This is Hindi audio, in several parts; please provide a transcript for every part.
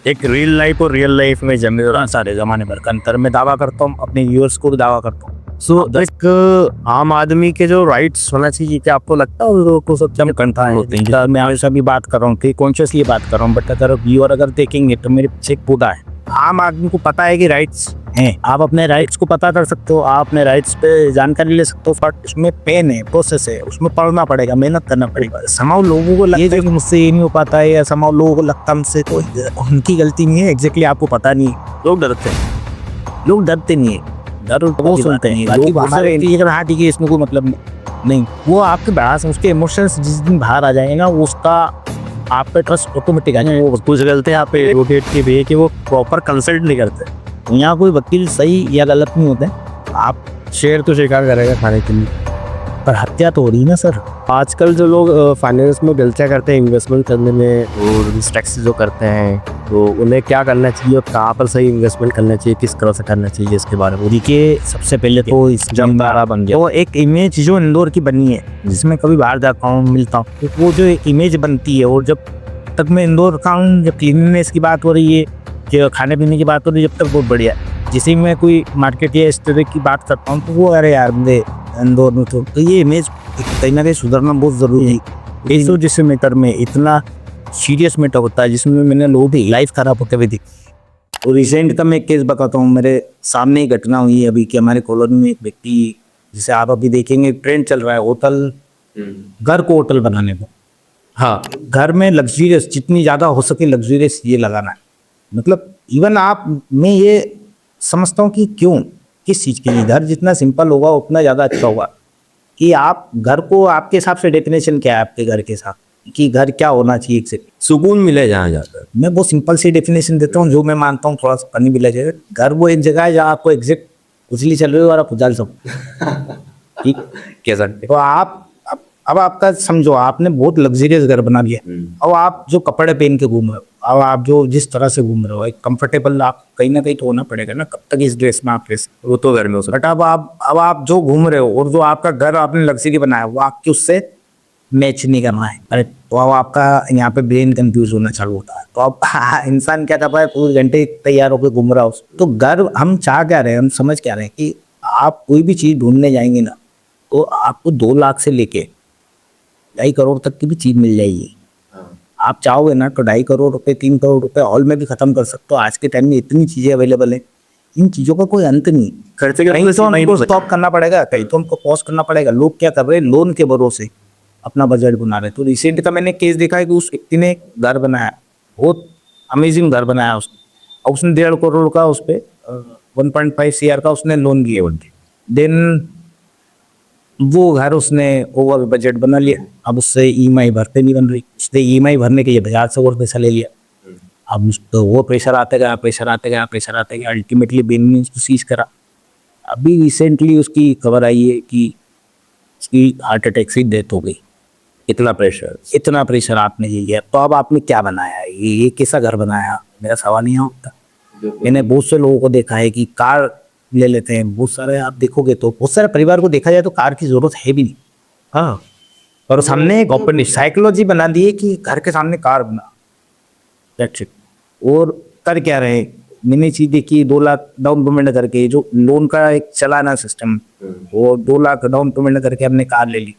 एक रियल लाइफ और रियल लाइफ में जमीन सारे जमाने भर का अंतर मैं दावा करता हूँ, अपने व्यूअर्स को भी दावा करता हूँ। एक आम आदमी के जो राइट्स होना चाहिए, क्या आपको लगता है वो सब जम कंट्रोल होते हैं? मैं हमेशा भी बात कर रहा हूँ कि कॉन्शियसली बात कर रहा हूँ, बट अगर व्यूअर अगर देखेंगे तो मेरे पीछे एक खुदा है। आम आदमी को पता है कि राइट्स हैं, आप अपने राइट्स को पता कर सकते हो, आप अपने राइट्स पे जानकारी ले सकते हो, बट उसमें पेन है, प्रोसेस है, उसमें पढ़ना पड़ेगा, मेहनत करना पड़ेगा। समाव लोगों को लगता है कि मुझसे ये नहीं हो पाता है, या समाव लोगों को लगता है मुझसे, तो उनकी गलती नहीं है, एग्जैक्टली आपको पता नहीं है। लोग डरते हैं, लोग डरते नहीं है, डर वो सुनते हैं, लोग हमारे हाँ ठीक है इसमें कोई मतलब नहीं। वो आपके बड़ा उसके इमोशंस जिस दिन बाहर आ जाएंगे ना, वो उसका आप पे ट्रस्ट ऑटोमेटिक आ जाएगा। वो कुछ गलत है आप पे एडवोकेट के भी कि वो प्रॉपर कंसल्ट नहीं करते। यहाँ कोई वकील सही या गलत नहीं होते, आप शेर तो शिकार करेगा खाने के लिए, पर हत्या तो हो रही है ना सर। आजकल जो लोग फाइनेंस में गलतियाँ करते हैं इन्वेस्टमेंट करने में और टैक्स जो करते हैं, तो उन्हें क्या करना चाहिए और कहाँ पर सही इन्वेस्टमेंट करना चाहिए, किस तरह से करना चाहिए, इसके बारे में? देखिए, सबसे पहले तो इस जमदारा बन गया तो एक इमेज जो इंदौर की बनी है, जिसमें कभी बाहर जाता हूँ मिलता हूँ, तो वो जो एक इमेज बनती है, और जब तक मैं इंदौर का हूँ, जब क्लीननेस की बात हो रही है, कि खाने पीने की बात हो रही है, जब तक बहुत बढ़िया है। जिसे मैं कोई मार्केट या इस तरह की बात करता हूँ, तो वो अरे यार मुझे इंदौर में तो ये इमेज कहीं ना कहीं सुधरना बहुत ज़रूरी है। 100 मीटर में इतना सीरियस मैटर होता है, जिसमें मैंने लोगों की लाइफ खराब होते हुए देखी। और रिसेंट का मैं केस बताता हूँ, मेरे सामने ही घटना हुई है अभी कि हमारे कॉलोनी में एक व्यक्ति, जिसे आप अभी देखेंगे ट्रेंड चल रहा है होटल, घर को होटल बनाने को। हाँ, घर में लग्जरियस जितनी ज़्यादा हो सके लग्जरियस ये लगाना है। मतलब इवन आप मैं ये समझता हूँ कि क्यों, किस चीज़ के लिए घर जितना सिंपल होगा उतना ज़्यादा अच्छा होगा। कि आप घर को आपके हिसाब से डेफिनेशन क्या है आपके घर के साथ, कि घर क्या होना चाहिए, एक सुकून मिले जहाँ जाकर। मैं वो सिंपल सी डेफिनेशन देता हूँ जो मैं मानता हूँ, थोड़ा सा फनी भी लगेगा। घर वो एक जगह है जहाँ आपको एग्जैक्ट उछली चल रही हो और आप उछाल सको, ठीक कह सकते तो आप अब आपका समझो आपने बहुत लग्जरियस घर बना लिया। अब आप जो कपड़े पहन के घूम रहे हो, अब आप जो जिस तरह से घूम रहे हो, एक कंफर्टेबल आप कहीं ना कहीं तो होना पड़ेगा ना, कब तक इस ड्रेस में आप ड्रेस, वो तो घर में हो सकता। बट अब आप जो घूम रहे हो और जो आपका घर आपने लग्जरी बनाया वो आपके उससे मैच नहीं करना है। अरे तो अब आपका यहाँ पे ब्रेन कंफ्यूज होना चालू होता है। तो अब इंसान क्या कर रहा है, पूरे घंटे तैयार होकर घूम रहा हो। तो घर हम चाह क्या रहे हैं, हम समझ क्या रहे हैं कि आप कोई भी चीज़ ढूंढने जाएंगे ना, तो आपको 2 लाख से लेके 2.5 करोड़ तक की भी चीज़ मिल जाएगी। आप चाहोगे ना तो 2.5 करोड़ रुपए 3 करोड़ रुपए हॉल में भी खत्म कर सकते हो। आज के टाइम में इतनी चीज़ें अवेलेबल है, इन चीज़ों का कोई अंत नहीं। खर्चे कहीं तो हमको स्टॉप करना पड़ेगा, कहीं तो हमको पॉज करना पड़ेगा। लोग क्या कर रहे हैं, लोन के भरोसे अपना बजट बना रहे। तो रिसेंट का मैंने केस देखा है कि उस व्यक्ति ने घर बनाया, बहुत अमेजिंग घर बनाया उसने, और उसने 1.5 करोड़ का उस पर 1.5 CR का उसने लोन लिया। देन वो घर उसने ओवर बजट बना लिया। अब उससे EMI भरते नहीं बन रही, उसने EMI भरने के लिए बाजार से और पैसा ले लिया। अब तो वो प्रेशर आते गया, प्रेशर आते गया, प्रेशर आते गया, अल्टीमेटली बेनिफिट को सीज करा। अभी रिसेंटली उसकी खबर आई है कि उसकी हार्ट अटैक से डेथ हो गई। इतना प्रेशर आपने ये लिया, तो अब आपने क्या बनाया, ये कैसा घर बनाया, मेरा सवाल नहीं होता। मैंने बहुत से लोगों को देखा है कि कार ले लेते हैं, बहुत सारे आप देखोगे तो बहुत सारे परिवार को देखा जाए तो कार की जरूरत है भी नहीं। हाँ, और सामने एक ओपन साइकोलॉजी बना दी है कि घर के सामने कार बना, दैट्स इट। और कर क्या रहे, मैंने चीज देखी 2 लाख डाउन पेमेंट करके, जो लोन का एक चलाना सिस्टम, वो 2 लाख डाउन पेमेंट करके हमने कार ले ली।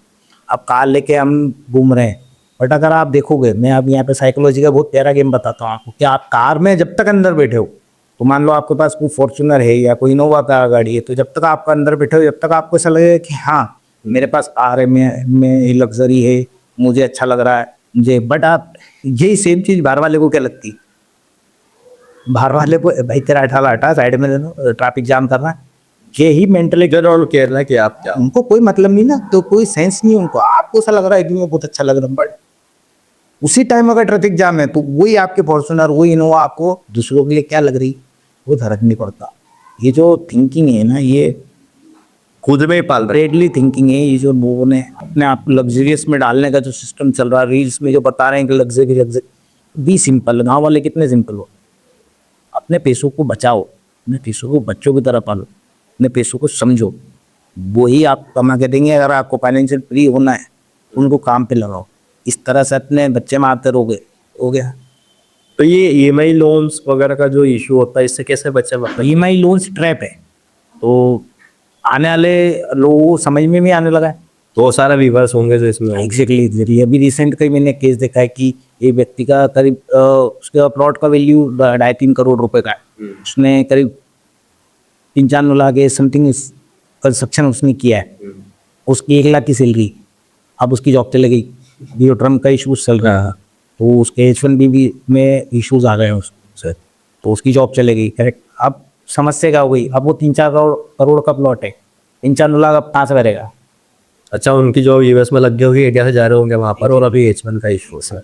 अब कार लेके हम घूम रहे हैं। बट अगर आप देखोगे, मैं अब यहाँ पे साइकोलॉजी का बहुत प्यारा गेम बताता हूँ आपको, कि आप कार में जब तक अंदर बैठे हो, तो मान लो आपके पास कोई फॉर्च्यूनर है या कोई इनोवा का गाड़ी है, तो जब तक आप अंदर बैठे हो, जब तक आपको ऐसा लगेगा कि हाँ मेरे पास कार है, मैं लग्जरी है, मुझे अच्छा लग रहा है मुझे। बट आप यही सेम चीज़ बाहर वाले को क्या लगती, बाहर वाले को भाई तेरा अठाला हटा साइड में देना, ट्रैफिक जाम कर रहा है, यही मेंटली और कह रहा है कि आप क्या, उनको कोई मतलब नहीं ना, तो कोई सेंस नहीं उनको। आपको ऐसा लग रहा है कि मैं बहुत अच्छा लग रहा हूँ, बट उसी टाइम अगर ट्रैफिक जाम है तो वही आपके फॉर्च्यूनर, वही इनोवा आपको दूसरों के लिए क्या लग रही, वो फर्क नहीं पड़ता। ये जो थिंकिंग है ना, ये खुद में पाल रहे रेडली थिंकिंग है। ये जो लोगों ने अपने आप लग्जरियस में डालने का जो सिस्टम चल रहा है, रील्स में जो बता रहे हैं कि लग्जरी बी सिंपल। गाँव वाले कितने सिंपल हो, अपने पैसों को बचाओ, अपने पैसों को बच्चों की तरह पालो, अपने पैसों को समझो, वही आप कमा के देंगे। अगर आपको फाइनेंशियल फ्री होना है, उनको काम पे लगाओ। इस तरह से अपने बच्चे मारते रहोगे, हो गया। तो ये ईएमआई लोन्स वगैरह का जो इशू होता है इससे कैसे बचे, मतलब ईएमआई लोन्स ट्रैप है, तो आने वाले लोगों को समझ में भी आने लगा है। तो सारा रिवर्स होंगे जो इसमें होंगे। एग्जैक्टली, अभी रिसेंट कहीं मैंने केस देखा है कि एक व्यक्ति का करीब उसका प्लॉट का वैल्यू 2.5-3 करोड़ रुपए का है। उसने करीब 3-4 लाख के समथिंग कंस्ट्रक्शन उसने किया है। उसकी 1 लाख की सैलरी, अब उसकी जॉब चले गई। अभी वो ट्रम्प का इशूज चल रहा है, तो उसके H1B में इश्यूज आ गए हैं उससे, तो उसकी जॉब चले गई। करेक्ट। अब समस्या क्या हो गई, अब वो 3-4 करोड़ का प्लॉट है, 3-4 लाख अब कहाँ से भरेगा। अच्छा, उनकी जो यूएस में लग गई होगी, इंडिया से जा रहे होंगे वहाँ पर, और अभी H1 का इशू है।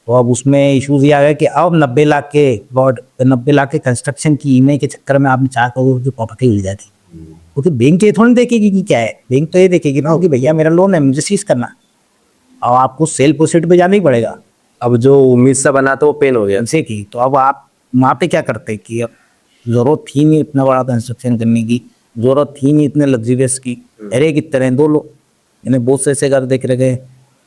तो अब उसमें इश्यूज ये आ गया कि अब 90 लाख के प्लॉट, 90 लाख के कंस्ट्रक्शन की ईएमआई के चक्कर में आपने 4 करोड़ की प्रॉपर्टी मिल जाती। क्योंकि बैंक ये थोड़ी देखेगी कि क्या है, बैंक तो ये देखेगी ना कि भैया मेरा लोन है, मुझे सीज करना, और आपको सेल प्रोसीड पे जाना ही पड़ेगा। अब जो उम्मीद से बना था वो पेन हो गया। जैसे कि तो अब आप वहाँ पे क्या करते कि अब जरूरत थी नहीं इतना बड़ा कंस्ट्रक्शन करने की, जरूरत थी नहीं इतने लग्जरियस की। अरे कितने रहे 2 लोग, इन्हें बहुत से ऐसे घर देख रहे,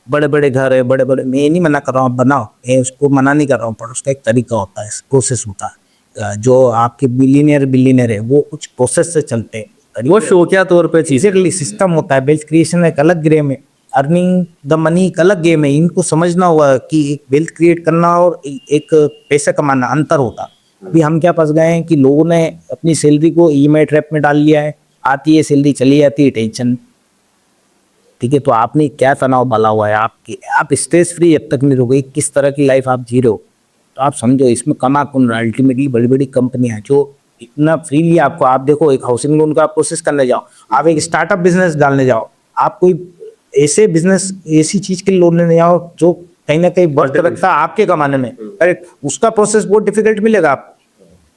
बड़े बड़े घर है, बड़े बड़े, मैं ये नहीं मना कर रहा हूँ आप बनाओ, मैं उसको मना नहीं कर रहा हूँ, पर उसका एक तरीका होता है, प्रोसेस होता है। जो आपके बिलियनियर है वो कुछ प्रोसेस से चलते हैं, वो शौकिया तौर पे चीज़ चीजें सिस्टम होता है। वेल्थ क्रिएशन एक अलग गेम है, अर्निंग द मनी एक अलग गेम है। इनको समझना हुआ कि एक वेल्थ क्रिएट करना और एक पैसा कमाना अंतर होता। अभी हम क्या फंस गए हैं कि लोगों ने अपनी सैलरी को ईएमआई ट्रैप में डाल लिया है, आती है सैलरी चली जाती है, टेंशन। ठीक है, तो आपने क्या तनाव डाला हुआ है आपकी, आप स्ट्रेस फ्री जब तक नहीं रहोगे, किस तरह की लाइफ आप जी रहे हो, तो आप समझो इसमें कमा कौन रहा है। अल्टीमेटली बड़ी बड़ी कंपनियां जो इतना फ्रीली आपको, आप देखो एक हाउसिंग लोन का आप प्रोसेस करने जाओ, आप एक स्टार्टअप बिजनेस डालने जाओ, आप कोई ऐसे बिजनेस ऐसी चीज के लिए लोन लेने जाओ जो कहीं ना कहीं बढ़ते रखता है आपके कमाने में, अरे उसका प्रोसेस बहुत डिफिकल्ट मिलेगा आपको।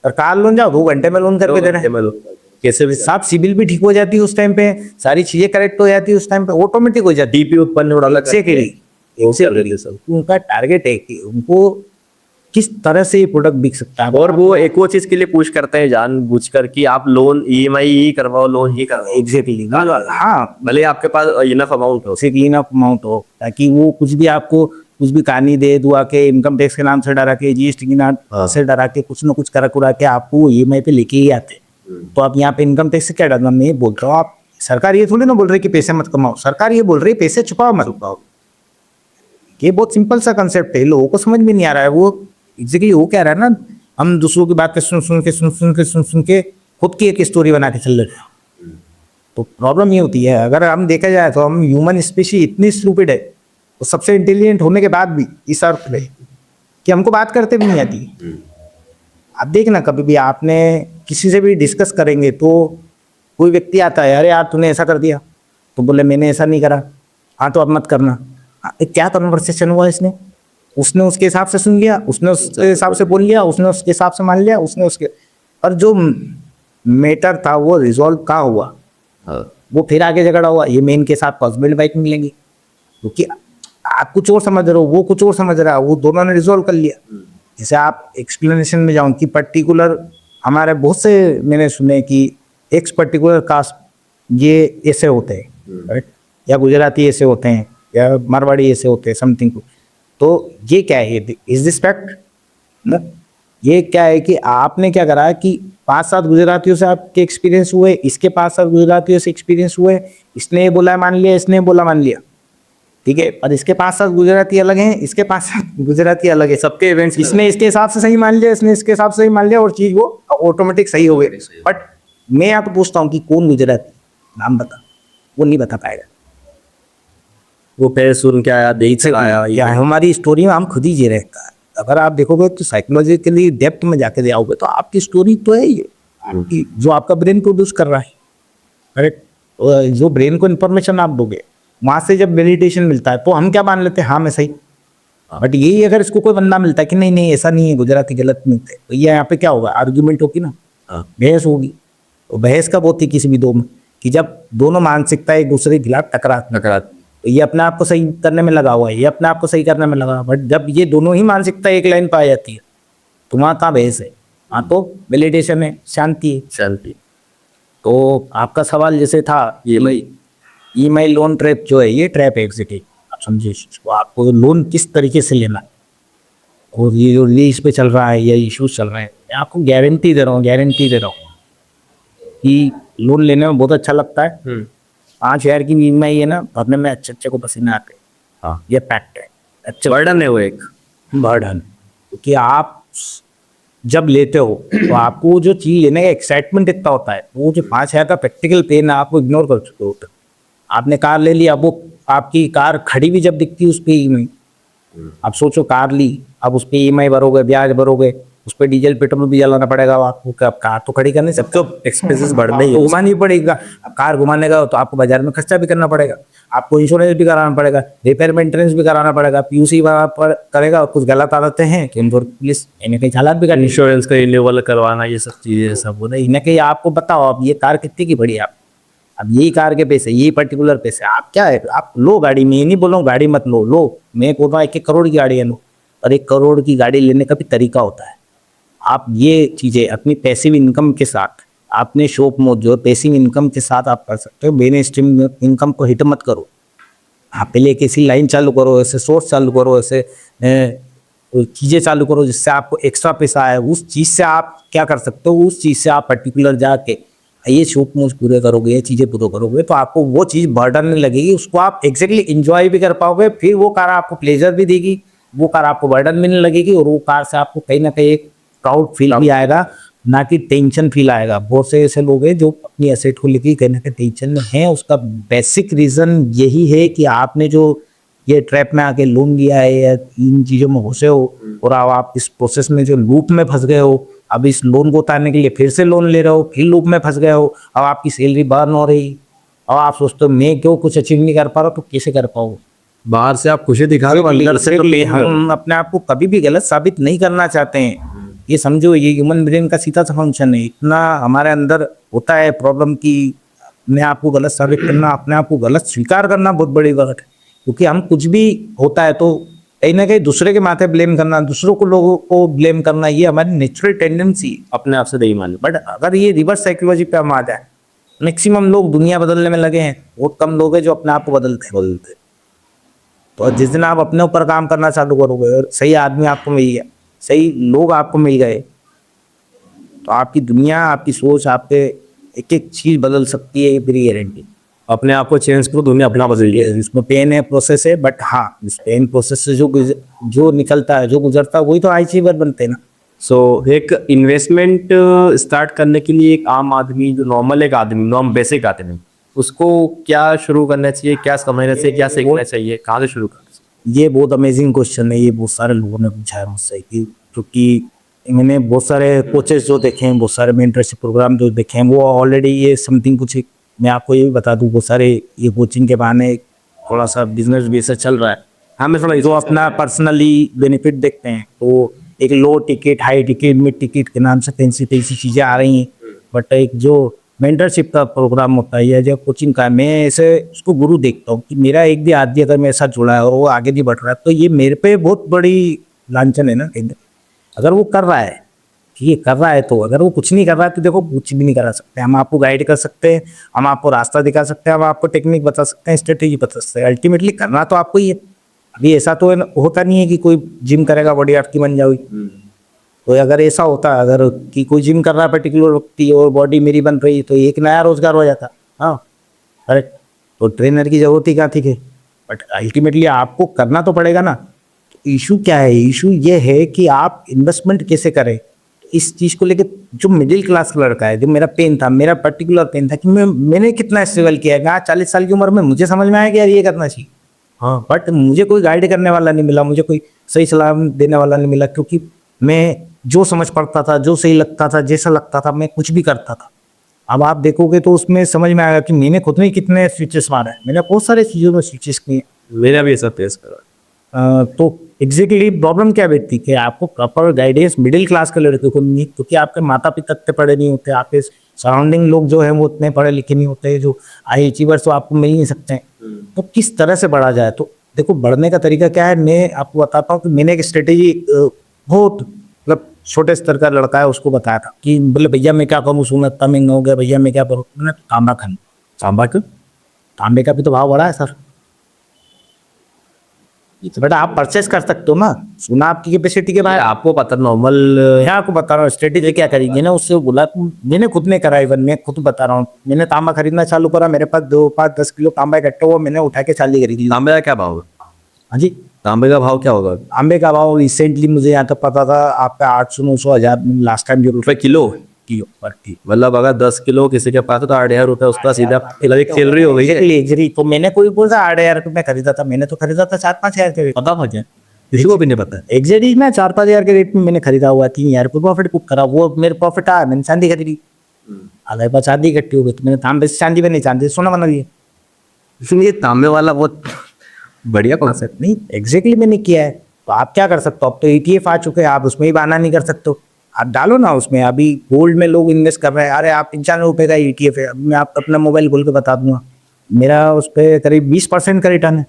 और कार लोन जाओ 2 घंटे में लोन करके दे रहे हैं, कैसे भी साहब सिबिल भी ठीक हो जाती है उस टाइम पे, सारी चीजें करेक्ट हो जाती है उस टाइम पे, ऑटोमेटिक हो जाती है। डीपी उत्पन्न हो रहा से के लिए उनका टारगेट है कि उनको किस तरह से ये प्रोडक्ट बिक सकता है। और वो एक वो चीज के लिए पुश करते हैं जानबूझकर कि आप लोन ईएमआई ही करवाओ, लोन ही करवाओ। एग्जैक्टली, हाँ, भले आपके पास इनफ अमाउंट हो, सिर्फ इनफ अमाउंट हो, ताकि वो कुछ भी आपको कुछ भी कहानी दे दुआ के, इनकम टैक्स के नाम से डरा के, जीएसटी के नाम से डरा के, कुछ ना कुछ करा कुरा के आपको ईएमआई पे लेके ही आते। तो आप यहाँ पे इनकम टैक्स से क्या डरना, मैं ये बोल रहा हूँ, आप सरकार ये थोड़ी ना बोल रही कि पैसे मत कमाओ, सरकार ये बोल रही है पैसे छुपाओ मत छुपाओ। ये बहुत सिंपल सा कंसेप्ट है, लोगों को समझ में नहीं आ रहा है। वो एग्जैक्टली वो कह रहा है ना, हम दूसरों की बात के सुन के खुद की एक स्टोरी बना के चल रहे हैं। तो प्रॉब्लम ये होती है, अगर हम देखा जाए तो हम ह्यूमन स्पीशी इतनी स्टूपिड है, तो सबसे इंटेलिजेंट होने के बाद भी इस अर्थ में कि हमको बात करते भी नहीं आती। आप देखना कभी भी आपने किसी से भी डिस्कस करेंगे तो कोई व्यक्ति आता है, अरे यार तूने ऐसा कर दिया, तो बोले मैंने ऐसा नहीं करा, हाँ तो अब मत करना। क्या कन्वर्सेशन हुआ इसने, उसने उसके हिसाब से सुन लिया, उसने उसके हिसाब से बोल लिया, उसने उसके हिसाब से मान लिया, उसने उसके, और जो मैटर था वो रिजॉल्व कहाँ हुआ, वो फिर आगे झगड़ा हुआ। ये मेन के साथ हस्बैंड वाइफ मिलेंगी, क्योंकि आप कुछ और समझ रहे हो, वो कुछ और समझ रहा है, वो दोनों ने रिजॉल्व कर लिया। जैसे आप एक्सप्लेनेशन में जाओ कि पर्टिकुलर, हमारे बहुत से मैंने सुने कि एक पर्टिकुलर कास्ट ये ऐसे होते हैं, राइट, या गुजराती ऐसे होते हैं, या मारवाड़ी ऐसे होते हैं, समथिंग। तो ये क्या है, इज दिस फैक्ट ना? ये क्या है कि आपने क्या करा कि 5-7 गुजरातियों से आपके एक्सपीरियंस हुए, इसके 5-7 गुजरातियों से एक्सपीरियंस हुए, इसने ये बोला मान लिया, इसने बोला मान लिया, ठीक है, और इसके 5-7 गुजराती अलग हैं, इसके 5-7 गुजराती अलग है, सबके इवेंट्स, इसने इसके हिसाब से सही मान लिया, इसने इसके हिसाब से सही मान लिया, और चीज वो ऑटोमेटिक सही हो गई। बट मैं आपको पूछता हूँ कि कौन गुजराती, नाम बता, वो नहीं बता पाएगा। वो पहले सुन के आया, देख से आया, या हमारी स्टोरी में हम खुद ही जी रहे हैं। अगर आप देखोगे तो साइकोलॉजिकली डेप्थ में जाके जाओगे तो आपकी स्टोरी तो है ही, आपकी जो आपका ब्रेन प्रोड्यूस कर रहा है, करेक्ट। जो ब्रेन को इन्फॉर्मेशन आप दोगे, वहाँ से जब वैलिडेशन मिलता है तो हम क्या मान लेते हैं, हाँ मैं सही। बट यही अगर इसको कोई बंदा मिलता है कि नहीं नहीं ऐसा नहीं है, गुजराती गलत मिलते, तो ये यहाँ पे क्या होगा, आर्ग्यूमेंट होगी ना, बहस होगी। तो बहस कब होती किसी भी दो में, कि जब दोनों मानसिकता एक दूसरे के खिलाफ टकरा, तो ये अपने आप को सही करने में लगा हुआ है, ये अपने आप को सही करने में लगा। बट जब ये दोनों ही मानसिकता एक लाइन पर आ जाती है तो वहाँ कहाँ बहस है, वहाँ तो वैलिडेशन है, शांति है, शांति। तो आपका सवाल जैसे था ईएमआई लोन ट्रैप जो है, ये ट्रैप है एग्जैक्टली। आप समझिए, आपको लोन किस तरीके से लेना है और ये जो लीज पे चल रहा है या इश्यूज चल रहे हैं, मैं आपको गारंटी दे रहा हूँ, गारंटी दे रहा हूँ कि लोन लेने में बहुत अच्छा लगता है। 5,000 की ईएमआई है ना, भरने में अच्छे अच्छे को पसीना आते हैं। हाँ, ये फैक्ट है। अच्छा बर्डन है वो एक। बर्डन, क्योंकि आप जब लेते हो तो आपको जो चीज लेने का एक्साइटमेंट इतना होता है, वो जो 5,000 का प्रैक्टिकल पेन है आपको इग्नोर कर चुके होते। आपने कार ले ली, अब वो आपकी कार खड़ी भी जब दिखती है उस पर ईएमआई, आप सोचो कार ली, अब उस पर ईएमआई भरोगे, ब्याज भरोगे, उस पर डीजल पेट्रोल भी जलाना पड़ेगा आपको, अब कार तो खड़ी करने सब तो एक्सपेंसेस बढ़ने ही तो घुमानी पड़ेगा। अब कार घुमाने का तो आपको बाजार में खर्चा भी करना पड़ेगा, आपको इंश्योरेंस भी कराना पड़ेगा, रिपेयर मेंटेनेंस भी कराना पड़ेगा, पीयूसी वहाँ पर करेगा। कुछ गलत आदतें हैं कि उनको पुलिस इन्हें कहीं चालान भी करनी, इंश्योरेंस का रिन्यूअल करवाना, ये सब चीजें सब वो नहीं। इन्हें कहीं आपको बताओ अब ये कार कितने की पड़ी है, आप अब यही कार के पैसे, यही पर्टिकुलर पैसे, आप क्या है, आप लो गाड़ी में, ये नहीं बोल रहा हूँ गाड़ी मत लो, मैं बोल रहा हूँ 1-1 करोड़ की गाड़ी है लो, और 1 करोड़ की गाड़ी लेने का भी तरीका होता है। आप ये चीजें अपनी पैसिव इनकम के साथ, आपने शॉप मोड जो पैसिव इनकम के साथ आप कर सकते हो, मेन स्ट्रीम इनकम को हिट मत करो। आप पहले एक ऐसी लाइन चालू करो, ऐसे सोर्स चालू करो, ऐसे चीजें चालू करो जिससे आपको एक्स्ट्रा पैसा आए। उस चीज से आप क्या कर सकते हो, उस चीज से आप पर्टिकुलर जाके ये शौक मोज पूरे करोगे, ये चीजें पूरे करोगे, तो आपको वो चीज बर्डन नहीं लगेगी, उसको आप एग्जैक्टली एंजॉय भी कर पाओगे। फिर वो कार आपको प्लेजर भी देगी, वो कार आपको बर्डन भी नहीं लगेगी, और वो कार से आपको कहीं ना कहीं एक प्राउड फील भी आएगा, ना कि टेंशन फील आएगा। बहुत से ऐसे लोग हैं जो अपनी एसेट को लेकर कहीं ना कहीं टेंशन में हैं। उसका बेसिक रीजन यही है कि आपने जो ये ट्रैप में आके लोन लिया है या इन चीजों में घुसे हो, और अब आप इस प्रोसेस में जो लूप में फंस गए हो, अब इस लोन को उतारने के लिए फिर से लोन ले रहे हो, फिर लूप में फंस गए हो, अब आपकी सैलरी बर्न हो रही, और आप सोचते हो मैं क्यों कुछ अचीव नहीं कर पा रहा, तो कैसे कर पाओगे। बाहर से आप खुशी दिखा रहे हो, अंदर से तो हम अपने आप को कभी भी गलत साबित नहीं करना चाहते हैं। ये समझो, ये ह्यूमन ब्रेन का सीधा सा फंक्शन है। इतना हमारे अंदर होता है प्रॉब्लम की अपने आप को गलत साबित करना, अपने आप को गलत स्वीकार करना बहुत बड़ी बात है। क्योंकि हम कुछ भी होता है तो कहीं ना कहीं दूसरे के माथे ब्लेम करना, दूसरों को लोगों को ब्लेम करना, ये हमारी नेचुरल टेंडेंसी। अपने आप से नहीं मान। बट अगर ये रिवर्स साइकोलॉजी पे हम आ जाए, मैक्सिमम लोग दुनिया बदलने में लगे हैं, बहुत कम लोग हैं जो अपने आप को बदलते। तो जिस दिन आप अपने ऊपर काम करना चालू करोगे और सही आदमी आपको मिल गया, सही लोग आपको मिल गए, तो आपकी दुनिया, आपकी सोच, आपके एक एक चीज बदल सकती है, ये मेरी गारंटी। अपने आप को चेंज करो, दुनिया अपना बदल जाए। इसमें पेन है, प्रोसेस है, बट हाँ, इस पेन प्रोसेस से जो निकलता है, जो गुजरता है, वही तो अचीवर बनते हैं ना। सो एक इन्वेस्टमेंट स्टार्ट करने के लिए एक आम आदमी, जो नॉर्मल एक आदमी, नॉर्म बेसिक आदमी, उसको क्या शुरू करना चाहिए, क्या समझना चाहिए, क्या सीखना चाहिए, कहाँ से शुरू करना चाहिए? ये बहुत अमेजिंग क्वेश्चन है। ये बहुत सारे लोगों ने पूछा है मुझसे, क्योंकि मैंने बहुत सारे कोचेस जो देखे हैं, बहुत सारे मेंटरशिप प्रोग्राम जो देखे हैं, वो ऑलरेडी ये समथिंग कुछ, मैं आपको ये भी बता दूं, बहुत सारे ये कोचिंग के बहाने थोड़ा सा बिजनेस भी ऐसा चल रहा है। हमें थोड़ा जो अपना पर्सनली बेनिफिट देखते हैं, तो एक low ticket, high ticket, mid ticket के नाम से फैंसी चीज़ें आ रही हैं। बट एक जो मेंटरशिप का प्रोग्राम होता है या जो कोचिंग का, मैं ऐसे उसको गुरु देखता हूँ कि मेरा एक भी आदमी अगर मेरे साथ जुड़ा है और वो आगे नहीं बढ़ रहा है, तो ये मेरे पे बहुत बड़ी लांछन है ना। अगर वो कर रहा है, ठीक है, कर रहा है, तो अगर वो कुछ नहीं कर रहा है तो देखो कुछ भी नहीं करा सकते। हम आपको गाइड कर सकते हैं, हम आपको रास्ता दिखा सकते हैं, हम आपको टेक्निक बता सकते हैं, स्ट्रेटेजी बता सकते हैं, अल्टीमेटली करना तो आपको ही है। अभी ऐसा तो होता नहीं है कि कोई जिम करेगा बॉडी आपकी बन जाएगी। तो अगर ऐसा होता, अगर कि कोई जिम कर रहा है पर्टिकुलर व्यक्ति और बॉडी मेरी बन रही, तो एक नया रोजगार हो जाता। हाँ, अरे तो ट्रेनर की जरूरत ही क्या थी। बट अल्टीमेटली आपको करना तो पड़ेगा ना। इशू क्या है? इशू ये है कि आप इन्वेस्टमेंट कैसे करें। इस चीज को लेके जो मिडिल क्लास का लड़का है, जो मेरा पेन था, मेरा पर्टिकुलर पेन था कि मैंने कितना स्ट्रगल किया है। मैं आज 40 साल की उम्र में मुझे समझ में आया कि यार ये करना चाहिए। हाँ, बट मुझे कोई गाइड करने वाला नहीं मिला, मुझे कोई सही सलाह देने वाला नहीं मिला, क्योंकि मैं जो समझ पड़ता था, जो सही लगता था, जैसा लगता था, मैं कुछ भी करता था। अब आप देखोगे तो उसमें समझ में आएगा कि मैंने खुद में कितने स्विचेस मारे हैं। मैंने बहुत सारे चीज़ों में स्विचेस किए। मेरा भी ऐसा फेस करा। तो एग्जैक्टली प्रॉब्लम क्या बैठती कि आपको प्रॉपर गाइडेंस मिडिल क्लास के लड़के को नहीं, क्योंकि आपके माता पिता इतने पढ़े नहीं होते, आपके सराउंडिंग लोग जो है वो उतने पढ़े लिखे नहीं होते, जो आई अचीवर्स तो आपको मिल नहीं सकते हैं। तो किस तरह से बढ़ा जाए? तो देखो, बढ़ने का तरीका क्या है, मैं आपको बताता हूँ कि मैंने एक स्ट्रेटेजी बहुत मतलब छोटे स्तर का लड़का है उसको बताया था कि बोले भैया मैं क्या करूँ, सोना इतना महंगा हो गया, भैया मैं क्या करूँ। मैंने तांबा खाना। तांबा क्यों? तांबे का भी तो भाव बढ़ा है सर। बट आप परचेस कर सकते हो ना, सुना आपकी कैपेसिटी के बाहर। आपको पता नॉर्मल मैं आपको बता रहा हूँ स्ट्रेटेजी क्या करेगी ना, उससे बोला मैंने खुद ने करा, इवन मैं खुद बता रहा हूँ, मैंने तांबा खरीदना चालू करा, मेरे पास 2 5 10 किलो तांबा इकट्ठा हुआ, मैंने उठा के चाली खरीदी। तांबे का क्या भाव है? हाँ जी, तांबे का भाव क्या होगा? तांबे का भाव रिसेंटली मुझे यहाँ तक पता था आपका 800 900 1000 लास्ट टाइम जो रुपए किलो? किलो पर की। मतलब अगर 10 किलो किसी के पास है तो 8,000 रुपए उसका सीधा एक सैलरी हो गई है। लेजरी तो मैंने कोई बोल रहा 8,000 रुपये में खरीदा था, मैंने तो खरीदा था 4 5 हजार के। पता मुझे किसी को भी नहीं पता है। एग्जैक्टली मैं 4 5 हजार के रेट में मैंने खरीदा हुआ, 3,000 रुपये प्रॉफिट बुक करा, वो मेरे प्रॉफिट आया, मैंने चांदी खरीदी। अगर पास चांदी इकट्ठी हो गई तो मैंने तांबे से चांदी में नहीं, चांदी से सोना बना दिया। इसलिए तांबे वाला बहुत बढ़िया कॉन्सेप्ट। नहीं एग्जैक्टली मैंने किया है, तो आप क्या कर सकते हो, अब तो ETF आ चुके हैं, आप उसमें ही बहाना नहीं कर सकते हो, आप डालो ना उसमें। अभी गोल्ड में लोग इन्वेस्ट कर रहे हैं, अरे आप 95 रुपये का ETF है, अब मैं आप अपना मोबाइल खोल के बता दूंगा, मेरा उस पर करीब 20% का रिटर्न है।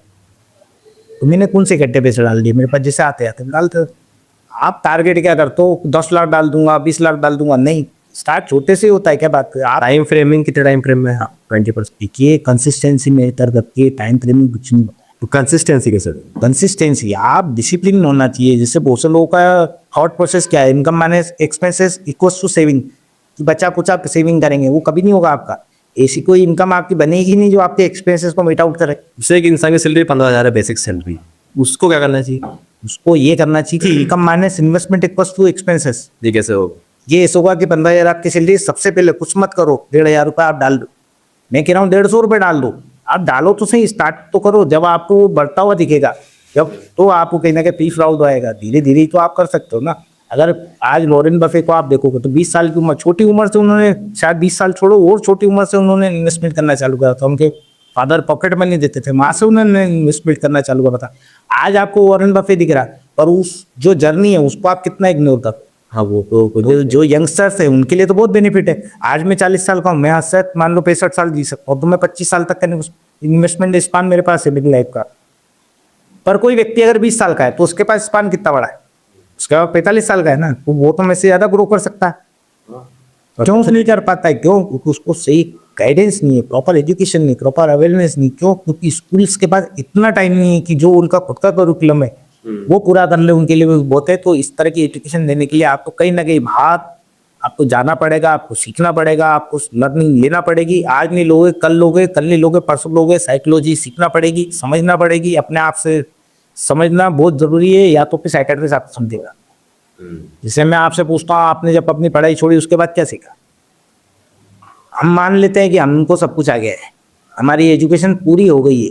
तो मैंने कौन से इकट्ठे पैसे डाल दिए, मेरे पास जैसे आते आते डालते। आप टारगेट क्या करते हो, 10 लाख डाल दूंगा, 20 लाख डाल दूंगा, नहीं, स्टार्ट छोटे से होता है। क्या बात है आप, टाइम फ्रेमिंग कितने टाइम फ्रेम में? हाँ 20%। देखिए कंसिस्टेंसी में तरफ के टाइम फ्रेमिंग कुछ नहीं। तो कंसिस्टेंसी कैसे? कंसिस्टेंसी, आप डिसिप्लिन होना चाहिए। जैसे बहुत से लोगों का थॉट प्रोसेस क्या है, income minus expenses equals to saving, कि बच्चा कुछ आप सेविंग करेंगे, वो कभी नहीं होगा आपका। ऐसी कोई इनकम आपकी बनेगी नहीं जो आपके एक्सपेंसेस को मीट आउट करे। जैसे एक इंसान की सैलरी 15,000 है, बेसिक सैलरी, उसको क्या करना चाहिए? उसको ये करना चाहिए कि income minus investment equals to expenses. ये कैसे होगा? ये ऐसा होगा कि 15,000 आपकी सैलरी, सबसे पहले कुछ मत करो, 1,500 रुपये आप डाल दो। मैं कह रहा हूँ 150 रुपये डाल दो, आप डालो तो सही, स्टार्ट तो करो। जब आपको बढ़ता हुआ दिखेगा, जब तो आपको कहीं ना कहीं पीस राउंड आएगा, धीरे धीरे तो आप कर सकते हो ना। अगर आज वॉरेन बफे को आप देखोगे तो 20 साल की उम्र, छोटी उम्र से उन्होंने, शायद 20 साल छोड़ो और छोटी उम्र से उन्होंने इन्वेस्टमेंट करना चालू करा था। उनके फादर पॉकेट मनी देते थे, माँ से उन्होंने इन्वेस्टमेंट करना चालू करा था। आज आपको वॉरेन बफे दिख रहा है, पर उस जो जर्नी है उसको आप कितना इग्नोर करते हो। हाँ वो तो जो यंगस्टर्स है उनके लिए तो बहुत बेनिफिट है। आज मैं 40 साल का हूँ, मैं आज से मान लो 65 साल जी सकता हूँ, तो मैं 25 साल तक का इन्वेस्टमेंट स्पान मेरे पास है मिडिल लाइफ का। पर कोई व्यक्ति अगर 20 साल का है तो उसके पास स्पान कितना बड़ा है, उसके पास 45 साल का है ना, तो वो तो मैं से ज्यादा ग्रो कर सकता है। क्यों नहीं कर पाता है? क्यों? क्योंकि उसको सही गाइडेंस नहीं है, प्रॉपर एजुकेशन नहीं, प्रॉपर अवेयरनेस नहीं। क्यों? क्योंकि स्कूल्स के पास इतना टाइम नहीं है कि जो उनका खुद का करिकुलम है वो पूरा कर ले, उनके लिए वो बहुत है। तो इस तरह की एजुकेशन देने के लिए आपको कहीं ना कहीं बाहर आपको जाना पड़ेगा, आपको सीखना पड़ेगा, आपको लर्निंग लेना पड़ेगी। आज नहीं लोगे, कल लोगे, कल नहीं लोगे, परसों लोगे। साइकोलॉजी सीखना पड़ेगी, समझना पड़ेगी, अपने आप से समझना बहुत जरूरी है। या तो फिर साइकेट्रिस्ट आपको समझेगा। जैसे मैं आपसे पूछता हूँ, आपने जब अपनी पढ़ाई छोड़ी उसके बाद क्या सीखा? हम मान लेते हैं कि हमको सब कुछ आ गया है, हमारी एजुकेशन पूरी हो गई है।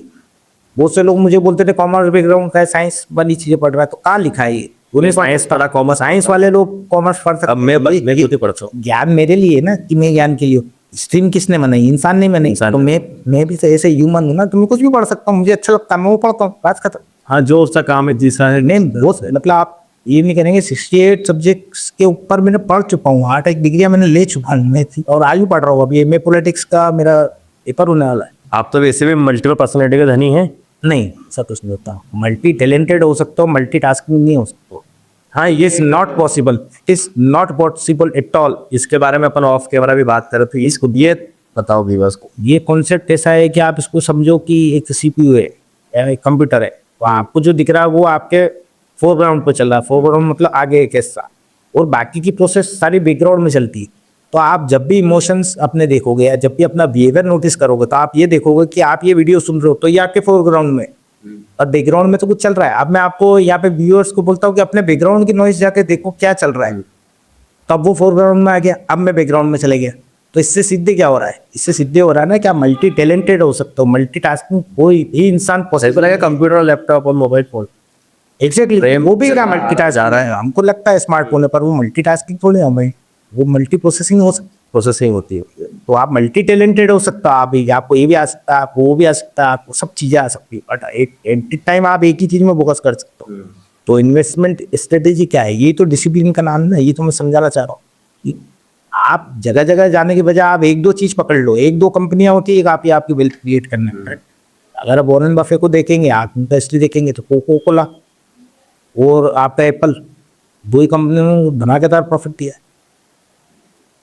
बहुत से लोग मुझे बोलते थे कॉमर्स बैकग्राउंड का है, साइंस वाली चीजें पढ़ रहा है, तो कहाँ लिखा है ये? उन्हें साइंस पढ़ा, कॉमर्स। साइंस वाले लोग कॉमर्स पढ़ सकते। अब मैं खुद ही पढ़ता हूँ। ज्ञान मेरे लिए ना, कि मैं ज्ञान के लिए। स्ट्रीम किसने बनाई? इंसान नहीं बनाई। तो मैं भी तो ऐसे ह्यूमन हूँ ना, तो मैं कुछ भी पढ़ सकता हूँ, मुझे अच्छा लगता है मैं वो पढ़ता हूँ, बात खत्म। हाँ जो उसका काम है, जिसका नहीं बहुत, मतलब आप ये नहीं करेंगे 68 सब्जेक्ट्स के ऊपर मैंने पढ़ चुका हूँ, 8 डिग्रियां मैंने ले चुका हूँ मैं थी, और आज भी पढ़ रहा हूँ। अभी मैं पॉलिटिक्स का मेरा पेपर होने वाला है। आप तो वैसे भी मल्टीपल पर्सनैलिटी का धनी है। नहीं ऐसा कुछ नहीं होता, मल्टी टैलेंटेड हो सकता हो, मल्टी टास्किंग नहीं हो सकता। हाँ ये is not possible, is not possible at all. इसके बारे में अपन ऑफ कैमरा भी बात कर रहे थे। इसको ये बताओ व्यूअर्स को। ये कॉन्सेप्ट ऐसा है कि आप इसको समझो कि एक CPU है या एक कंप्यूटर है, तो आपको जो दिख रहा है वो आपके फोरग्राउंड पर चल रहा है। फोरग्राउंड मतलब आगे एक हिस्सा, और बाकी की प्रोसेस सारी बैकग्राउंड में चलती है। तो आप जब भी इमोशंस अपने देखोगे या जब भी अपना बिहेवियर नोटिस करोगे, तो आप ये देखोगे कि आप ये वीडियो सुन रहे हो तो ये आपके फोरग्राउंड में, और बैकग्राउंड में तो कुछ चल रहा है। अब मैं आपको यहाँ पे व्यूअर्स को बोलता हूँ कि अपने बैकग्राउंड की नॉइज जाके देखो क्या चल रहा है, तब वो फोरग्राउंड में आ गया, अब मैं बैकग्राउंड में चले गया। तो इससे सिद्धि क्या हो रहा है? इससे सिद्धि हो रहा है ना कि आप मल्टी टैलेंटेड हो सकते हो। मल्टीटास्किंग कोई भी इंसान पॉसिबल है। कंप्यूटर, लैपटॉप और मोबाइल फोन, एग्जैक्टली वो भी क्या मल्टीटास्क जा रहा है। हमको लगता है स्मार्टफोन है, पर वो मल्टीटास्किंग थोड़ी है भाई, वो मल्टी प्रोसेसिंग हो सकती, प्रोसेसिंग होती है। तो आप मल्टी टैलेंटेड हो सकता है। आप आपको ये भी आ सकता है, आपको वो भी आ सकता है, आपको सब चीजें आ सकती है, बट एक टाइम आप एक ही चीज में फोकस कर सकते हो। तो इन्वेस्टमेंट स्ट्रेटेजी क्या है? ये तो डिसिप्लिन का नाम है। ये तो मैं समझाना चाह रहा हूँ कि आप जगह जगह जाने के बजाय आप 1-2 चीज पकड़ लो। 1-2 कंपनियां होती है, एक आप ही आपकी वेल्थ क्रिएट करना है। अगर आप वॉरेन बफे को देखेंगे, आप उनका हिस्ट्री देखेंगे, तो कोको कोला और आपका एप्पल, 2 ही कंपनियों ने धमाकेदार प्रॉफिट दिया है।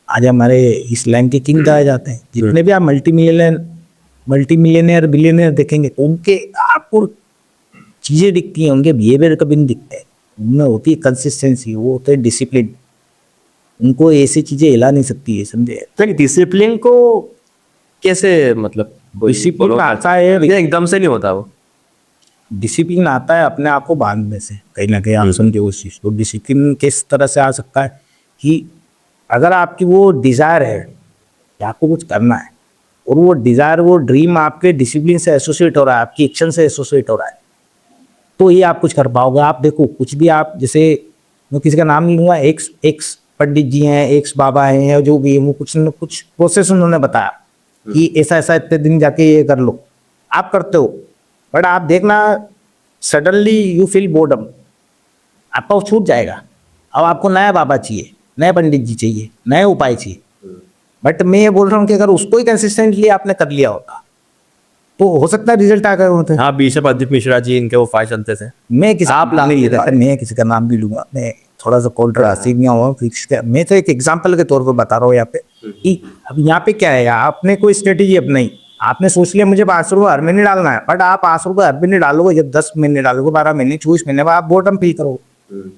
आज हमारे इस लाइन के किंग कहे जाते हैं। जितने भी आप मल्टी मिलियनियर बिलियनियर देखेंगे, उनके आपको चीज़ें दिखती हैं, उनके बिहेवियर कभी नहीं दिखते हैं। उनमें होती है कंसिस्टेंसी, वो होते हैं डिसिप्लिन। उनको ऐसी चीज़ें हिला नहीं सकती है, समझे। तो डिसिप्लिन को कैसे मतलब डिसिप्लिन आता है, एकदम से नहीं होता वो। डिसिप्लिन आता है अपने आप को बांधने से, कहीं ना कहीं आप समझे उस चीज़ को। डिसिप्लिन किस तरह से आ सकता है कि अगर आपकी वो डिज़ायर है कि आपको कुछ करना है, और वो डिज़ायर, वो ड्रीम आपके डिसिप्लिन से एसोसिएट हो रहा है, आपकी एक्शन से एसोसिएट हो रहा है, तो ये आप कुछ कर पाओगे। आप देखो, कुछ भी आप, जैसे मैं किसी का नाम नहीं लूँगा, एक्स एक्स पंडित जी हैं, एक्स बाबा हैं, या जो भी है, वो कुछ न कुछ प्रोसेस उन्होंने बताया कि ऐसा ऐसा इतने दिन जाके ये कर लो, आप करते हो। बट आप देखना, सडनली यू फील बोर्डम, आपका वो छूट जाएगा। अब आपको नया बाबा चाहिए, नए पंडित जी चाहिए, नए उपाय चाहिए। बट मैं ये बोल रहा हूँ कि अगर उसको ही कंसिस्टेंटली आपने कर लिया होता, तो हो सकता है रिजल्ट आ गए होते। हाँ, बिशप अद्वैत मिश्रा जी, इनके वो फाइल चलते थे। मैं किसी आप नाम नहीं लेते। मैं किसी का नाम भी लूंगा, मैं थोड़ा सा कॉन्ट्रोवर्सी नहीं हुआ फिक्स का। मैं तो एक एग्जांपल के तौर पर बता रहा हूँ यहाँ पे कि अब यहाँ पे क्या है, आपने कोई स्ट्रेटेजी अपनाई, आपने सोच लिया मुझे 500 रुपये हर महीने डालना है। बट आप 500 रुपये हर महीने डालोगे, जब 10 महीने डालोगे, 12 महीने, 24 महीने बाद आप बोर्डम फील करोगे।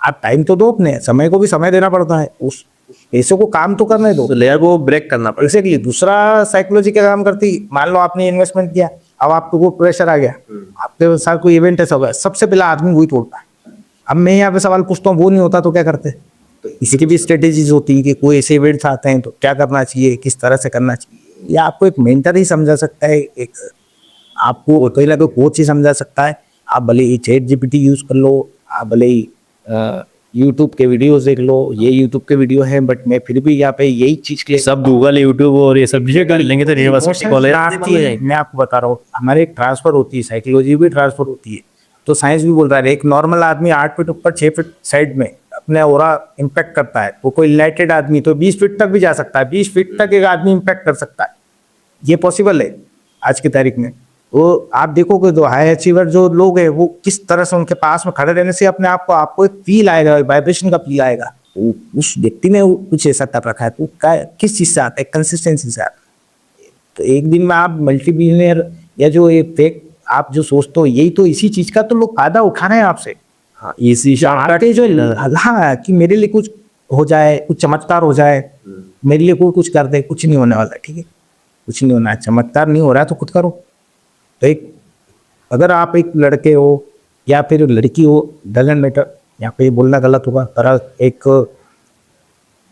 आप टाइम तो दो, अपने समय को भी समय देना पड़ता है, उस पैसे को काम तो करने दो। तो लेयर को ब्रेक करना पड़ेगा। एग्जैक्टली। दूसरा साइकोलॉजी क्या काम करती, मान लो आपने इन्वेस्टमेंट किया, अब आपको वो प्रेशर आ गया, आपके साथ कोई इवेंट ऐसा हो गया, सबसे पहला आदमी वही तोड़ता है। अब मैं यहाँ पे सवाल पूछता हूँ, वो नहीं होता तो क्या करते? तो इसकी भी स्ट्रेटेजीज होती है कि कोई ऐसे इवेंट्स आते हैं तो क्या करना चाहिए, किस तरह से करना चाहिए। या आपको एक मेंटर ही समझा सकता है, एक आपको कोई ना कोई कोच ही समझा सकता है। आप भले ही चैट जीपीटी यूज कर लो, आप भले ही यूट्यूब के वीडियोस देख लो, ये यूट्यूब के वीडियो हैं, बट मैं फिर भी यहाँ पे यही चीज के लिए सब गूगल, यूट्यूब और ये सब चीजें कर लेंगे तो यूनिवर्सिटी कॉलेज मैं आपको बता रहा हूँ, हमारे एक ट्रांसफर होती है, साइकोलॉजी भी ट्रांसफर होती है, तो साइंस भी बोल रहा है। एक नॉर्मल आदमी 8 फीट ऊपर 6 फीट साइड में अपने ओरा इम्पैक्ट करता है, वो कोई इनलाइटेड आदमी तो 20 फीट तक भी जा सकता है, 20 फीट तक एक आदमी इम्पैक्ट कर सकता है। ये पॉसिबल है आज की तारीख में। वो आप देखोगे जो हाई अचीवर जो लोग हैं, वो किस तरह से उनके पास में खड़े रहने से अपने आप को आपको एक फील आएगा, वाइब्रेशन का फील आएगा। उस व्यक्ति ने कुछ ऐसा कर रखा है, तो किस चीज से आता है? कंसिस्टेंसी से आता है। तो एक दिन में आप मल्टी बिलियनियर, या जो ये फेक आप जो सोचते हो, यही तो इसी चीज का तो लोग फायदा उठा रहे हैं आपसे। हाँ, इसी आपके जो हाँ कि मेरे लिए कुछ हो जाए, कुछ चमत्कार हो जाए, मेरे लिए कोई कुछ कर दे, कुछ नहीं होने वाला। ठीक है, कुछ नहीं होना है, चमत्कार नहीं हो रहा है तो खुद करो। तो एक, अगर आप एक लड़के हो या फिर लड़की हो, डजंट मैटर, यहाँ पे बोलना गलत होगा, पर एक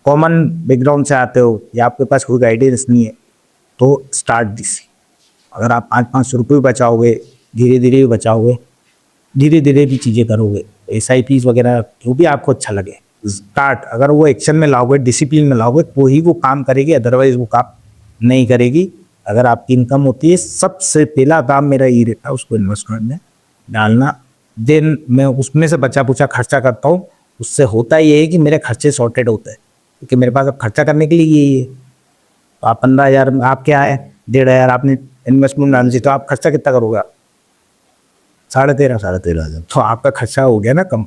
कॉमन बैकग्राउंड से आते हो या आपके पास कोई गाइडेंस नहीं है, तो स्टार्ट दिस। अगर आप 500 रुपये बचाओगे, धीरे धीरे भी बचाओगे, धीरे धीरे भी चीज़ें करोगे, SIPs वगैरह जो भी आपको अच्छा लगे, स्टार्ट। अगर वो एक्शन में लाओगे, डिसिप्लिन में लाओगे, तो ही वो काम करेगी, अदरवाइज वो काम नहीं करेगी। अगर आपकी इनकम होती है, सबसे पहला काम मेरा ये रहता है, उसको इन्वेस्टमेंट में डालना। देन मैं उसमें से बचा पूछा खर्चा करता हूँ। उससे होता ये है कि मेरे खर्चे सॉर्टेड होते हैं, क्योंकि मेरे पास अब खर्चा करने के लिए ये है। तो आप 15,000, आप क्या है 1,500 आपने इन्वेस्टमेंट डाल दी, तो आप खर्चा कितना करोगे? 13,500 तो आपका खर्चा हो गया ना कम।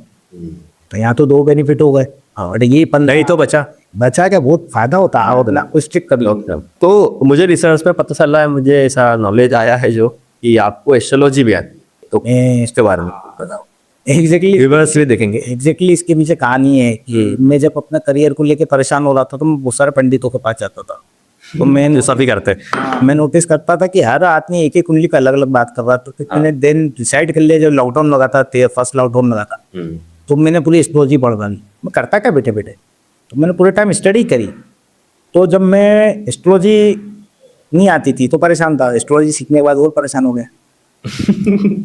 तो यहाँ तो 2 बेनिफिट हो गए। और ये 15 तो बचा क्या, बहुत फायदा होता है। और ना स्टिक कर लो। तो मुझे रिसर्च में पता चला है, मुझे ऐसा नॉलेज आया है जो कि आपको एस्ट्रोलॉजी भी आती है, तो इसके बारे में बताओ। एग्जैक्टली रिवर्स भी देखेंगे। एग्जैक्टली इसके पीछे कहानी है कि मैं जब अपना करियर को लेके परेशान हो रहा था, तो मैं बहुत सारे पंडितों के पास जाता था। तो मैं सभी करते मैं नोटिस करता था कि हर आदमी एक एक कुंडली का अलग अलग बात कर रहा था। तो मैंने देन डिसाइड कर लिया, जब लॉकडाउन लगा था, फर्स्ट लॉकडाउन लगा था, तो मैंने पूरी एस्ट्रोलॉजी पढ़ डाली। मैं करता क्या बैठे बैठे, तो मैंने पूरे टाइम स्टडी करी। तो जब मैं एस्ट्रोलॉजी नहीं आती थी तो परेशान था, एस्ट्रोलॉजी सीखने के बाद और परेशान हो गया।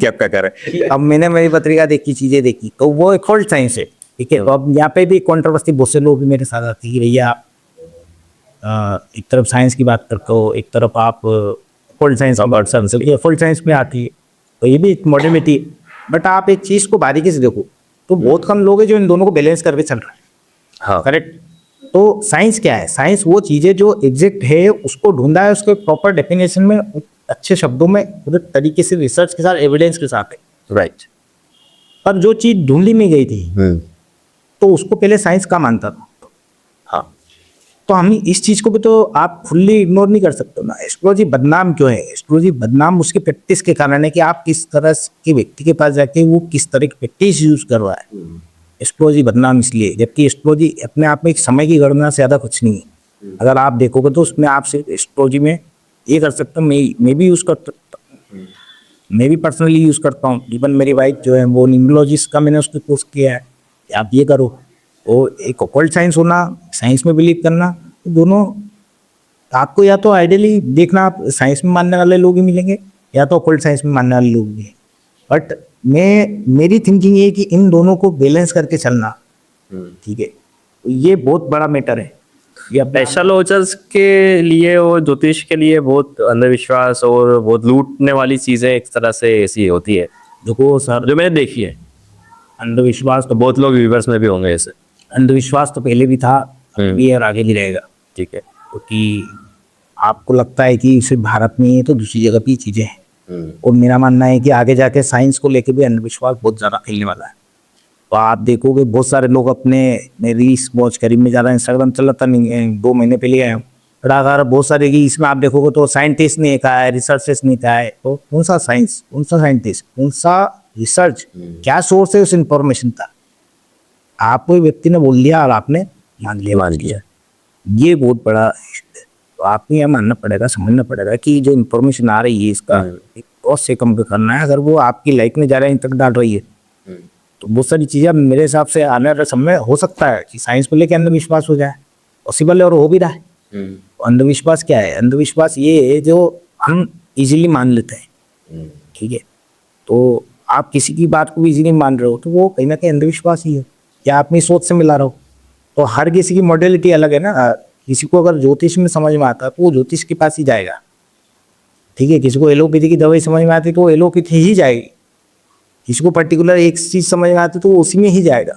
क्या करे। अब मैंने मेरी पत्रिका देखी, चीजें देखी, तो वो एक ओल्ड साइंस है। ठीक है, तो अब यहाँ पे भी कंट्रोवर्सी, बहुत से लोग भी मेरे साथ आते हैं कि भैया एक तरफ साइंस की बात करते हो, एक तरफ आप ओल्ड साइंस ओल्ड साइंस में आती है, तो ये भी मॉडर्निटी। बट आप एक चीज को बारीकी से देखो तो बहुत कम लोग हैं जो इन दोनों को बैलेंस करके चल रहे हैं। हाँ, करेक्ट। तो साइंस क्या है? साइंस वो चीजें जो एग्जैक्ट है उसको ढूंढा है, उसके प्रॉपर डेफिनेशन में, अच्छे शब्दों में, पूरे तरीके से, रिसर्च के साथ, एविडेंस के साथ है। राइट। पर जो चीज ढूंढी नहीं गई थी, तो उसको पहले साइंस का मानता था। हाँ, तो हम इस चीज को भी तो आप फुल्ली इग्नोर नहीं कर सकते ना। एस्ट्रोलॉजी बदनाम क्यों है? एस्ट्रोलॉजी बदनाम उसकी प्रैक्टिस के कारण है कि आप किस तरह के व्यक्ति के पास जाके वो किस तरह की प्रैक्टिस यूज कर रहा है। एस्ट्रोलॉजी बदनाम इसलिए, जबकि एस्ट्रोलॉजी अपने आप में एक समय की गणना से ज्यादा कुछ नहीं है। अगर आप देखोगे तो उसमें आप सिर्फ एस्ट्रोलॉजी में ये कर सकते हो, मैं भी यूज कर सकता हूँ, मैं भी पर्सनली यूज करता हूँ। इवन मेरी वाइफ जो है वो न्यूमरोलॉजिस्ट का मैंने उसको कोर्स किया है, आप ये करो। वो एक ऑकल्ट साइंस होना, साइंस में बिलीव करना, तो दोनों आपको या तो आइडियली देखना आप साइंस में मानने वाले लोग ही मिलेंगे या तो ऑकल्ट साइंस में मानने वाले लोग भी। बट मेरी थिंकिंग ये है कि इन दोनों को बैलेंस करके चलना, ठीक है, ये बहुत बड़ा मैटर है। ये अपना एस्ट्रोलॉजर्स के लिए और ज्योतिष के लिए बहुत अंधविश्वास और बहुत लूटने वाली चीजें एक तरह से ऐसी होती है, देखो सर, जो मैंने देखी है। अंधविश्वास तो बहुत लोग व्यूवर्स में भी होंगे ऐसे। अंधविश्वास तो पहले भी था, अभी और आगे भी रहेगा, ठीक है। क्योंकि आपको लगता है कि सिर्फ भारत में ही है तो दूसरी जगह भी चीजें हैं। और मेरा मानना है कि आगे जाके साइंस को लेके भी अंधविश्वास बहुत ज्यादा फैलने वाला है। तो आप देखोगे बहुत सारे लोग अपने रील्स वॉच करीब में ज़्यादा इंस्टाग्राम चलाता नहीं है, 2 महीने पहले आया हूँ, बट अगर बहुत सारे रील्स में आप देखोगे तो साइंटिस्ट ने कहा है, रिसर्चर्स ने कहा है, तो कौन सा साइंस, कौन सा साइंटिस्ट, कौन सा रिसर्च, क्या सोर्स है उस इंफॉर्मेशन का? आप कोई व्यक्ति ने बोल दिया और आपने मान लिया, ये बहुत बड़ा इशू है। तो आपको यह मानना पड़ेगा, समझना पड़ेगा कि जो इन्फॉर्मेशन आ रही है इसका बहुत से कम पे करना है। अगर वो आपकी लाइफ में ज़्यादा तक डाल रही है तो बहुत सारी चीज़ें मेरे हिसाब से आने वाले समय हो सकता है कि साइंस को लेकर अंधविश्वास हो जाए, पॉसिबल है और हो भी रहा है। तो अंधविश्वास क्या है? अंधविश्वास ये है जो हम इजीली मान लेते हैं, ठीक है। तो आप किसी की बात को भी इजीली मान रहे हो तो वो कहीं ना कहीं अंधविश्वास ही है, या अपनी सोच से मिला रहे हो। तो हर किसी की मॉडलिटी अलग है ना। किसी को अगर ज्योतिष में समझ में आता है तो वो ज्योतिष के पास ही जाएगा, ठीक है। किसी को एलोपैथी की दवाई समझ में आती है तो वो एलोपैथी ही जाएगी। किसी को पर्टिकुलर एक चीज समझ में आती है तो वो उसी में ही जाएगा।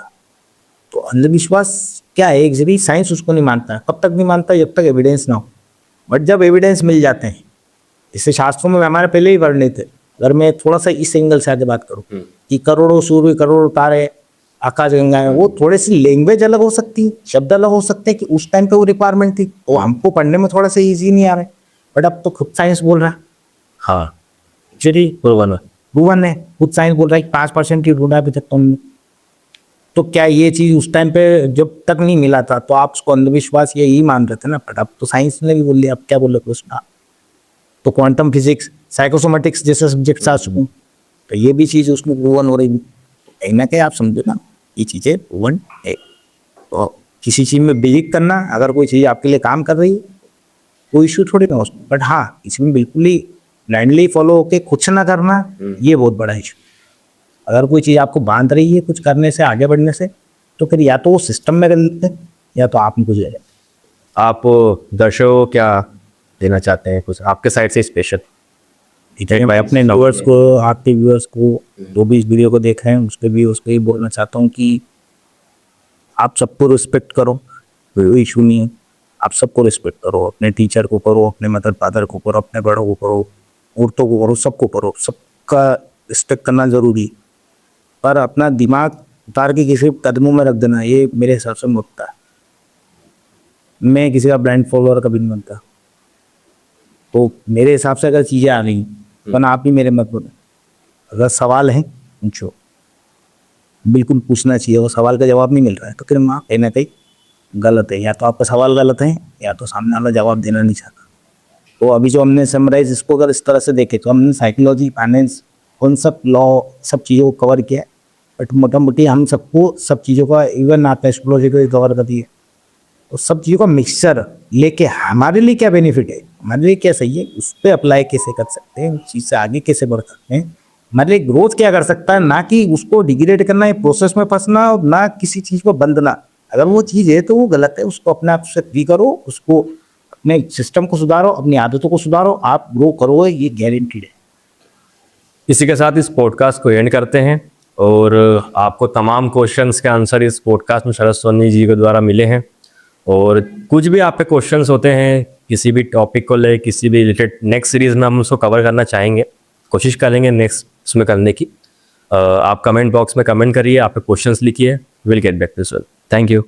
तो अंधविश्वास क्या है? एक जरिए साइंस उसको नहीं मानता। कब तक नहीं मानता? जब तक एविडेंस ना हो। बट जब एविडेंस मिल जाते हैं, इससे शास्त्रों में हमारे पहले ही वर्णित है। अगर मैं थोड़ा सा इस एंगल से आगे बात करूँ कि करोड़ों सूर्य, करोड़ों तारे, आकाश गंगाएं, वो थोड़ी सी लैंग्वेज अलग हो सकती है, शब्द अलग हो सकते हैं कि उस टाइम पे वो रिक्वायरमेंट थी, तो हमको पढ़ने में थोड़ा सा ईजी नहीं आ रहा है। बट अब तो खुद साइंस बोल रहा है, हाँ चलिए प्रूवन है, खुद साइंस बोल रहा है कि 5% ही ढूंढा अभी तक तुमने। तो क्या ये चीज उस टाइम पे जब तक नहीं मिला था तो आप उसको अंधविश्वास यही मान रहे थे ना? बट अब तो साइंस ने भी बोल दिया, अब क्या बोल रहे उसका? तो क्वांटम फिजिक्स, साइकोसोमेटिक्स जैसे सब्जेक्ट्स आ चुके हैं, तो ये भी चीज उसमें प्रूवन हो रही है। कहीं ना कहीं आप समझो ना, ये चीजें प्रूवन है। तो किसी चीज में बिलीव करना, अगर कोई चीज आपके लिए काम कर रही है, कोई इशू थोड़ी ना उसमें। बट हाँ, इसमें बिल्कुल ही ब्लाइंडली फॉलो होके कुछ ना करना, ये बहुत बड़ा इशू। अगर कोई चीज़ आपको बांध रही है कुछ करने से, आगे बढ़ने से, तो फिर या तो वो सिस्टम में गलत है या तो आप में कुछ है। आप दर्शकों को क्या देना चाहते हैं, कुछ आपके साइड से स्पेशल? भाई अपने व्यूअर्स को, आपके व्यूअर्स को जो भी इस वीडियो को देख रहे हैं उसके भी उसको ही बोलना चाहता हूँ कि आप सबको रिस्पेक्ट करो, कोई इशू नहीं है। आप सबको रिस्पेक्ट करो, अपने टीचर को करो, अपने मदर फादर को करो, अपने बड़ों को करो, औरतों को करो, सबको करो। सबका रिस्पेक्ट करना जरूरी, पर अपना दिमाग उतार के किसी कदमों में रख देना, ये मेरे हिसाब से मुद्दा है। मैं किसी का ब्रांड फॉलोअर कभी नहीं बनता। तो मेरे हिसाब से अगर चीज़ें आ रही वरना आप ही मेरे मत बोलो। अगर सवाल है पूछो, बिल्कुल पूछना चाहिए। वो सवाल का जवाब नहीं मिल रहा है तो फिर माँ कहीं ना कहीं गलत है, या तो आपका सवाल गलत है या तो सामने वाला जवाब देना नहीं चाहता। तो अभी जो हमने समराइज, इसको अगर इस तरह से देखे तो हमने साइकोलॉजी, फाइनेंस, कॉन्सेप्ट, लॉ, सब चीज़ों को कवर किया। बट मोटा मोटी हम सबको सब चीज़ों का, इवन आप एस्ट्रोलॉजी को कवर कर दिए। तो सब चीज़ों का मिक्सचर लेके हमारे लिए क्या बेनिफिट है, हमारे लिए क्या सही है, उस पर अप्लाई कैसे कर सकते हैं, उस चीज़ से आगे कैसे बढ़ सकते हैं, हमारे लिए ग्रोथ क्या कर सकता है, ना कि उसको डिग्रेड करना, ये प्रोसेस में फंसना, और ना किसी चीज़ को बंदना। अगर वो चीज़ है तो वो गलत है, उसको अपने आप से फ्री करो, उसको अपने सिस्टम को सुधारो, अपनी आदतों को सुधारो, आप ग्रो करोगे, ये गारंटीड है। इसी के साथ इस पॉडकास्ट को एंड करते हैं। और आपको तमाम क्वेश्चंस के आंसर इस पॉडकास्ट में शरद सोनी जी के द्वारा मिले हैं। और कुछ भी आप पे क्वेश्चंस होते हैं किसी भी टॉपिक को ले, किसी भी रिलेटेड, नेक्स्ट सीरीज में हम उसको कवर करना चाहेंगे, कोशिश करेंगे नेक्स्ट उसमें करने की। आप कमेंट बॉक्स में कमेंट करिए, आप पे क्वेश्चंस लिखिए, will get back to you. Thank you.